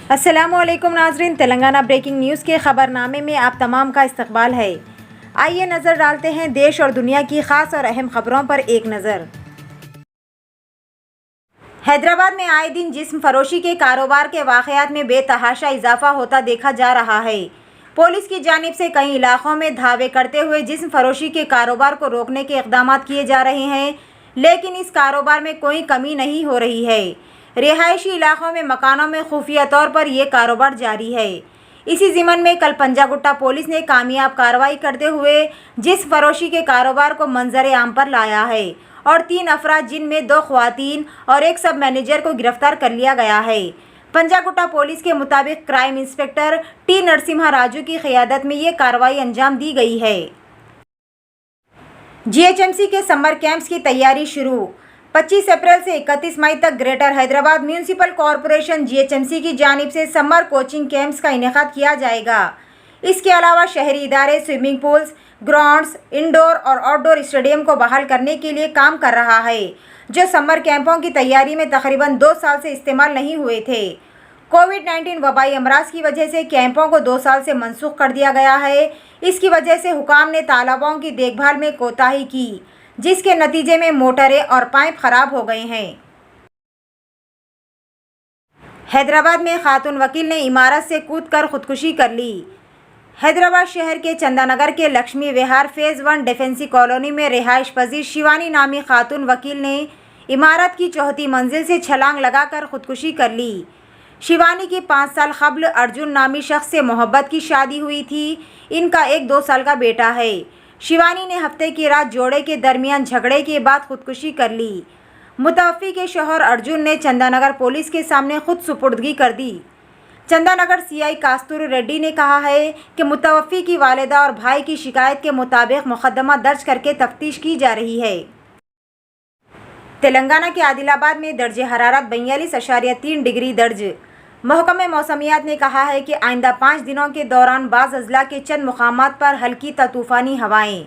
अस्सलामु अलैकुम नाज़रीन, तेलंगाना ब्रेकिंग न्यूज़ के ख़बरनामे में आप तमाम का इस्तकबाल है। आइए नज़र डालते हैं देश और दुनिया की ख़ास और अहम ख़बरों पर एक नज़र। हैदराबाद में आए दिन जिस्म फरोशी के कारोबार के वाक़यात में बेतहाशा इजाफा होता देखा जा रहा है। पुलिस की जानिब से कई इलाक़ों में धावे करते हुए जिस्म फरोशी के कारोबार को रोकने के इक़दाम किए जा रहे हैं, लेकिन इस कारोबार में कोई कमी नहीं हो रही है। रिहायशी इलाक़ों में मकानों में खुफिया तौर पर यह कारोबार जारी है। इसी ज़िमन में कल पंजागुट्टा पुलिस ने कामयाब कार्रवाई करते हुए जिस्म फरोशी के कारोबार को मंजर आम पर लाया है और 3 अफराद जिनमें 2 ख़वातीन और एक सब मैनेजर को गिरफ्तार कर लिया गया है। पंजागुट्टा पुलिस के मुताबिक crime inspector T Narasimha Raju की क़ियादत में ये कार्रवाई अंजाम दी गई है। जीएचएमसी के समर कैंप्स की तैयारी शुरू। 25 अप्रैल से 31 मई तक greater Hyderabad municipal corporation GHMC की जानिब से समर कोचिंग कैंप्स का इनेकाद किया जाएगा। इसके अलावा शहरी इदारे स्विमिंग पूल्स, ग्राउंड्स, इंडोर और आउटडोर स्टेडियम को बहाल करने के लिए काम कर रहा है, जो समर कैंपों की तैयारी में तकरीबन 2 साल से इस्तेमाल नहीं हुए थे। कोविड-19 वबाई अमराज की वजह से कैंपों को 2 साल से मनसूख कर दिया गया है। इसकी वजह से हुकाम ने तालाबों की देखभाल में कोताही की, जिसके नतीजे में मोटरें और पाइप खराब हो गए हैं। हैदराबाद में खातून वकील ने इमारत से कूदकर खुदकुशी कर ली। हैदराबाद शहर के चंदानगर के लक्ष्मी विहार फेज़ 1 डिफेंसी कॉलोनी में रिहाइश पजीर शिवानी नामी खातून वकील ने इमारत की 4थी मंजिल से छलांग लगाकर खुदकुशी कर ली। शिवानी की 5 साल कबल अर्जुन नामी शख्स से मोहब्बत की शादी हुई थी। इनका एक 2 साल का बेटा है। शिवानी ने हफ्ते की रात जोड़े के दरमियान झगड़े के बाद खुदकुशी कर ली। मुतवफ़्फ़ी के शौहर अर्जुन ने चंदानगर पुलिस के सामने खुद सुपुर्दगी कर दी। चंदानगर सीआई कास्तूरी रेड्डी ने कहा है कि मुतवफ़्फ़ी की वालिदा और भाई की शिकायत के मुताबिक मुकदमा दर्ज करके तफ्तीश की जा रही है। तेलंगाना के आदिलाबाद में दर्ज हरारत 42.3 डिग्री दर्ज। महकमे मौसमियात ने कहा है कि आइंदा 5 दिनों के दौरान बाज़ अजला के चंद मुकामात पर हल्की ता तूफ़ानी हवाएं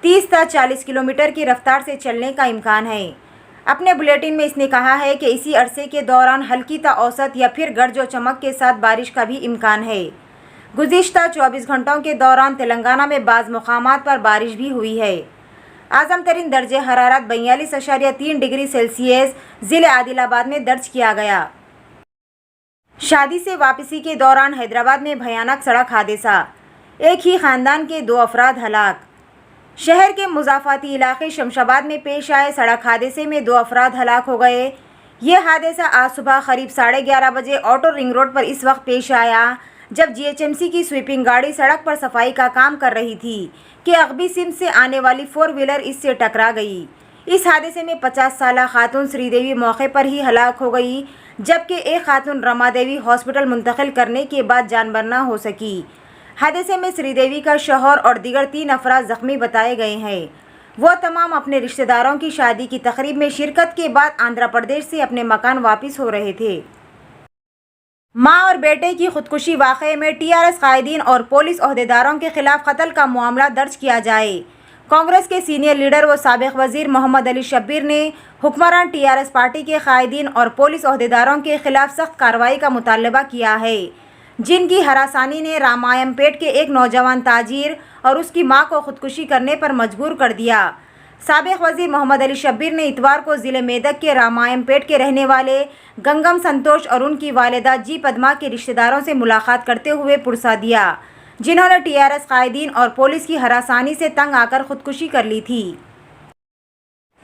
30 से 40 किलोमीटर की रफ्तार से चलने का इम्कान है। अपने बुलेटिन में इसने कहा है कि इसी अरसे के दौरान हल्की ता औसत या फिर गरज और चमक के साथ बारिश का भी इम्कान है। गुज़िश्ता 24 घंटों के दौरान तेलंगाना में बाज़ मुकामात पर बारिश भी हुई है। आज़म तरीन दर्ज हरारत 42.3 डिग्री सेल्सियस ज़िले आदिलाबाद में दर्ज किया गया। शादी से वापसी के दौरान हैदराबाद में भयानक सड़क हादसा, एक ही ख़ानदान के 2 अफराद हलाक। शहर के मुज़ाफ़ाती इलाके शमशाबाद में पेश आए सड़क हादसे में 2 अफराद हलाक हो गए। ये हादसा आज सुबह करीब 11:30 बजे आउटर रिंग रोड पर इस वक्त पेश आया, जब जीएचएमसी की स्वीपिंग गाड़ी सड़क पर सफाई का काम कर रही थी कि अगबी सिम से आने वाली 4 व्हीलर इससे टकरा गई। इस हादसे में 50 साला खातून श्रीदेवी मौके पर ही हलाक हो गई, जबकि एक खातून रमा देवी हॉस्पिटल मुंतकिल करने के बाद जानबर न हो सकी। हादसे में श्रीदेवी का शौहर और दीगर 3 अफराद ज़ख्मी बताए गए हैं। वो तमाम अपने रिश्तेदारों की शादी की तकरीब में शिरकत के बाद आंध्र प्रदेश से अपने मकान वापस हो रहे थे। माँ और बेटे की खुदकुशी वाक़े में टीआरएस कायदीन और पुलिस ओहदेदारों के खिलाफ कत्ल का मामला दर्ज किया जाए। कांग्रेस के सीनियर लीडर व साबिक़ वज़ीर मोहम्मद अली शब्बीर ने हुक्मरान टीआरएस पार्टी के कायदीन और पुलिस ओहदेदारों के खिलाफ सख्त कार्रवाई का मुतालबा किया है, जिनकी हरासानी ने रामायणपेट के एक नौजवान ताजिर और उसकी मां को खुदकुशी करने पर मजबूर कर दिया। साबिक़ वज़ीर मोहम्मद अली शब्बीर ने इतवार को ज़िले मेदक के रामायणपेट के रहने वाले गंगम संतोष और उनकी वालिदा जी पद्मा के रिश्तेदारों से मुलाकात करते हुए पुरसा दिया, जिन्होंने टीआरएस कायदीन और पुलिस की हरासानी से तंग आकर खुदकुशी कर ली थी।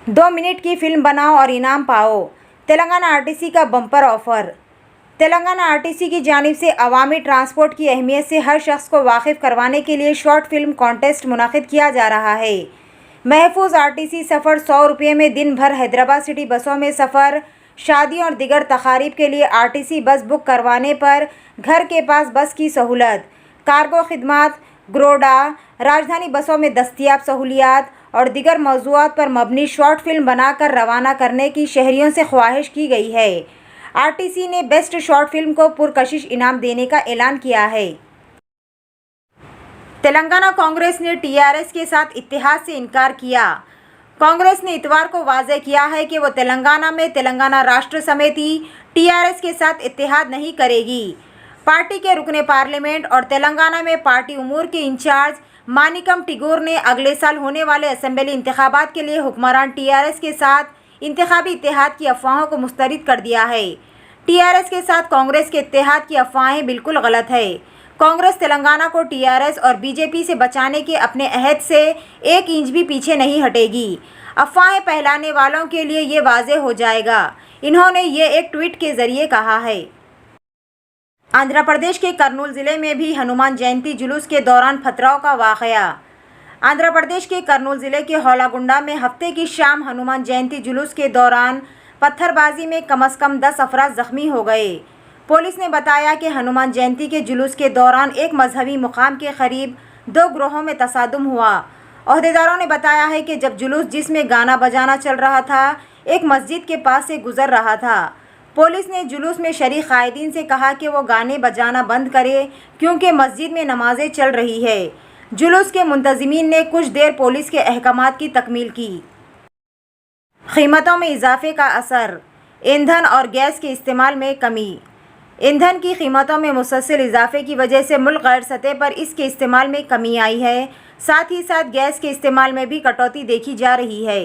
2 मिनट की फिल्म बनाओ और इनाम पाओ। तेलंगाना आरटीसी का बम्पर ऑफर। तेलंगाना आरटीसी की जानिब से अवामी ट्रांसपोर्ट की अहमियत से हर शख्स को वाकिफ़ करवाने के लिए शॉर्ट फिल्म कॉन्टेस्ट मुनाकिद किया जा रहा है। महफूज आरटीसी सफ़र 100 रुपये में दिन भर हैदराबाद सिटी बसों में सफ़र, शादियों और दिगर तकारीब के लिए आरटीसी बस बुक करवाने पर घर के पास बस की सहूलत, कार्गो खिदमात, ग्रोडा, राजधानी बसों में दस्तियाब सहूलियात और दिगर मौज़ूआत पर मबनी शॉर्ट फिल्म बनाकर रवाना करने की शहरियों से ख्वाहिश की गई है। आरटीसी ने बेस्ट शॉर्ट फिल्म को पुरकशिश इनाम देने का ऐलान किया है। तेलंगाना कांग्रेस ने टीआरएस के साथ इत्तेहाद से इनकार किया। कांग्रेस ने इतवार को वाज़ेह किया है कि वो तेलंगाना में तेलंगाना राष्ट्र समिति टीआरएस के साथ इत्तेहाद नहीं करेगी। पार्टी के रुकने पार्लियामेंट और तेलंगाना में पार्टी उमूर के इंचार्ज मानिकम टिगोर ने अगले साल होने वाले असेंबली इंतखाबात के लिए हुक्मरान टीआरएस के साथ इंतखाबी इत्तेहाद की अफवाहों को मुस्तरद कर दिया है। टीआरएस के साथ कांग्रेस के इत्तेहाद की अफवाहें बिल्कुल गलत है। कांग्रेस तेलंगाना को टीआरएस और बीजेपी से बचाने के अपने अहद से 1 इंच भी पीछे नहीं हटेगी। अफवाहें फैलाने वालों के लिए ये वाज़ेह हो जाएगा। इन्होंने ये एक ट्वीट के जरिए कहा है। आंध्र प्रदेश के कर्नूल ज़िले में भी हनुमान जयंती जुलूस के दौरान पथराव का वाक़या। आंध्र प्रदेश के कर्नूल ज़िले के हौलागुंडा में हफ्ते की शाम हनुमान जयंती जुलूस के दौरान पत्थरबाजी में कम से कम 10 अफराद ज़ख्मी हो गए। पुलिस ने बताया कि हनुमान जयंती के जुलूस के दौरान एक मजहबी मुकाम के करीब 2 ग्रोहों में तसादुम हुआ। अहदेदारों ने बताया है कि जब जुलूस जिसमें गाना बजाना चल रहा था एक मस्जिद के पास से गुजर रहा था। पुलिस ने जुलूस में शरीक कायदीन से कहा कि वो गाने बजाना बंद करे क्योंकि मस्जिद में नमाजें चल रही है। जुलूस के मुंतज़िमीन ने कुछ देर पुलिस के अहकामात की तकमील की। कीमतों में इजाफे का असर, ईंधन और गैस के इस्तेमाल में कमी। ईंधन की कीमतों में मुसलसल इजाफे की वजह से मुल्क गैर सतह पर इसके इस्तेमाल में कमी आई है। साथ ही साथ गैस के इस्तेमाल में भी कटौती देखी जा रही है।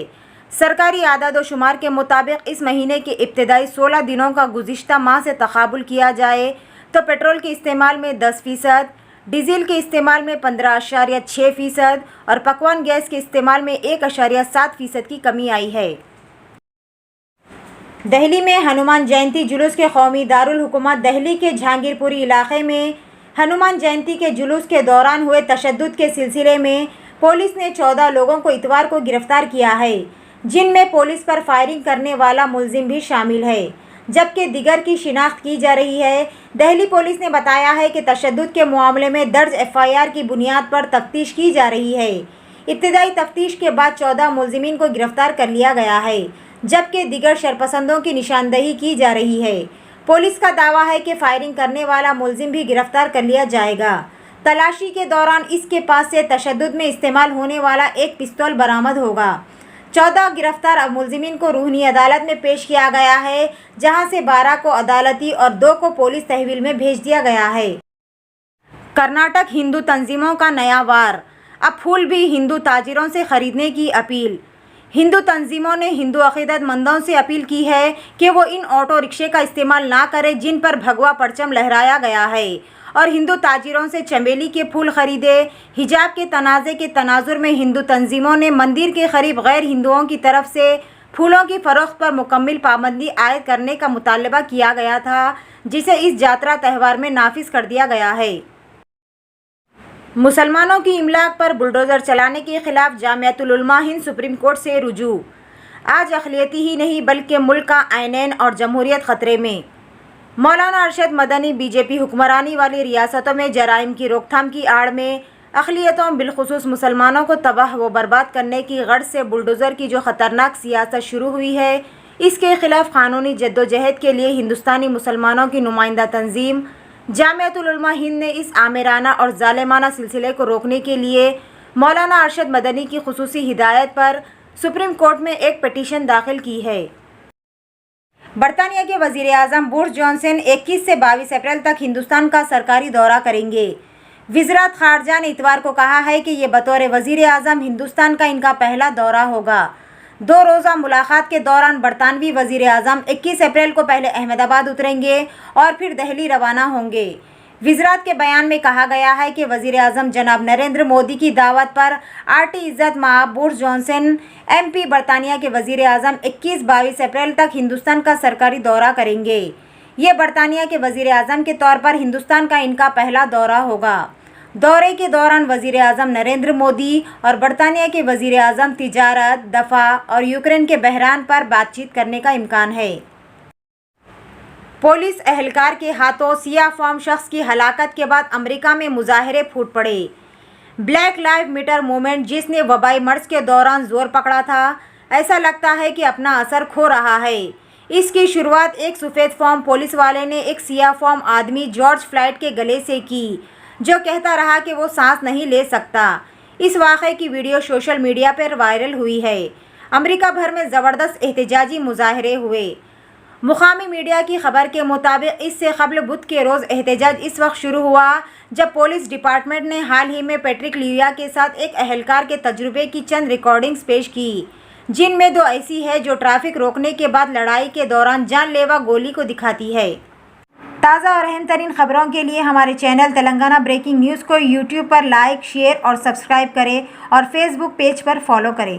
सरकारी आदाद व शुमार के मुताबिक इस महीने के इब्तदाई 16 दिनों का गुज़िश्ता माह से तक़ाबुल किया जाए तो पेट्रोल के इस्तेमाल में 10%, डीजल के इस्तेमाल में 15.6% और पकवान गैस के इस्तेमाल में 1.7% की कमी आई है। दिल्ली में हनुमान जयंती जुलूस के कौमी दारुल हुकूमत दिल्ली के जहांगीरपुरी इलाके में हनुमान जयंती के जुलूस के दौरान हुए तशद्दुद के सिलसिले में पुलिस ने 14 लोगों को इतवार को गिरफ्तार किया है, जिनमें पुलिस पर फायरिंग करने वाला मुलजिम भी शामिल है, जबकि दिगर की शिनाख्त की जा रही है। दिल्ली पुलिस ने बताया है कि तशद्दुद के मामले में दर्ज एफआईआर की बुनियाद पर तफ्तीश की जा रही है। इब्तदाई तफ्तीश के बाद 14 मुलजिमीन को गिरफ्तार कर लिया गया है, जबकि दिगर शरपसंदों की निशानदही की जा रही है। पुलिस का दावा है कि फायरिंग करने वाला मुलजिम भी गिरफ्तार कर लिया जाएगा। तलाशी के दौरान इसके पास से तशद्दुद में इस्तेमाल होने वाला एक पिस्तौल बरामद होगा। 14 गिरफ्तार मुलजिमीन को रूहनी अदालत में पेश किया गया है, जहां से 12 को अदालती और 2 को पुलिस तहवील में भेज दिया गया है। कर्नाटक हिंदू तंजीमों का नया वार, अब फूल भी हिंदू ताजिरों से खरीदने की अपील। हिंदू तंजीमों ने हिंदू अक़ीदतमंदों से अपील की है कि वो इन ऑटो रिक्शे का इस्तेमाल ना करें जिन पर भगवा परचम लहराया गया है, और हिंदू ताजिरों से चमेली के फूल खरीदे। हिजाब के तनाज़े के तनाजुर में हिंदू तंजीमों ने मंदिर के करीब गैर हिंदुओं की तरफ से फूलों की फ़रोख्त पर मुकम्मल पाबंदी आयद करने का मुतालबा किया गया था, जिसे इस यात्रा त्यौहार में नाफिज कर दिया गया है। मुसलमानों की इमलाक पर बुलडोज़र चलाने के खिलाफ जामियातुल उलमा हिंद सुप्रीम कोर्ट से रुजू। आज अक़लियती ही नहीं बल्कि मुल्क का आईनैन और जमहूरियत ख़तरे में। मौलाना अरशद मदनी बीजेपी हुक्मरानी वाली रियासतों में जराइम की रोकथाम की आड़ में अक़लियतों बिलखुसूस मुसलमानों को तबाह व बर्बाद करने की गर्ज से बुलडोज़र की जो ख़तरनाक सियासत शुरू हुई है, इसके ख़िलाफ़ क़ानूनी जद्दोजहद के लिए हिंदुस्तानी मुसलमानों की नुमाइंदा तंजीम जामियातुल उलमा हिंद ने इस आमिराना और ज़ालिमाना सिलसिले को रोकने के लिए मौलाना अरशद मदनी की खुसूसी हिदायत पर सुप्रीम कोर्ट में एक पिटीशन दाखिल की है। बरतानिया के वज़ीर आज़म बोरिस जॉनसन 21 से 22 अप्रैल तक हिंदुस्तान का सरकारी दौरा करेंगे। वज़ीरात ख़ारजा ने इतवार को कहा है कि ये बतौर वज़ीर आज़म हिंदुस्तान का इनका पहला दौरा होगा। 2 रोज़ा मुलाकात के दौरान बरतानवी वज़ीर आज़म 21 अप्रैल को पहले अहमदाबाद उतरेंगे और फिर दिल्ली रवाना होंगे। वज़ीरात के बयान में कहा गया है कि वज़ीर आज़म जनाब नरेंद्र मोदी की दावत पर आर्टी इज़्ज़त माब बोरिस जॉनसन MP बरतानिया के वज़ीर आज़म 21-22 अप्रैल तक हिंदुस्तान का सरकारी दौरा करेंगे। ये बरतानिया के वज़ीर आज़म के तौर पर हिंदुस्तान का इनका पहला दौरा होगा। दौरे के दौरान वज़ीर आज़म नरेंद्र मोदी और बरतानिया के वज़ीर आज़म तिजारत, दफ़ा और यूक्रेन के बहरान पर बातचीत करने का इम्कान है। पुलिस एहलकार के हाथों सियाह फॉर्म शख्स की हलाकत के बाद अमेरिका में मुजाहरे फूट पड़े। ब्लैक लाइव मैटर मूवमेंट, जिसने वबाई मर्ज के दौरान जोर पकड़ा था, ऐसा लगता है कि अपना असर खो रहा है। इसकी शुरुआत एक सफ़ेद फॉर्म पुलिस वाले ने एक सियाह फॉर्म आदमी जॉर्ज फ्लॉयड के गले से की, जो कहता रहा कि वो सांस नहीं ले सकता। इस वाक़े की वीडियो सोशल मीडिया पर वायरल हुई है। امریکہ بھر میں زبردست احتجاجی مظاہرے ہوئے۔ مقامی میڈیا کی خبر کے مطابق اس سے قبل بدھ کے روز احتجاج اس وقت شروع ہوا جب پولیس ڈپارٹمنٹ نے حال ہی میں پیٹرک لیویا کے ساتھ ایک اہلکار کے تجربے کی چند ریکارڈنگز پیش کی، جن میں 2 ایسی ہیں جو ٹریفک روکنے کے بعد لڑائی کے دوران جان لیوا گولی کو دکھاتی ہے۔ تازہ اور اہم ترین خبروں کے لیے ہمارے چینل تلنگانہ بریکنگ نیوز کو یوٹیوب پر لائک، شیئر اور سبسکرائب کریں اور فیس بک پیج پر فالو کریں۔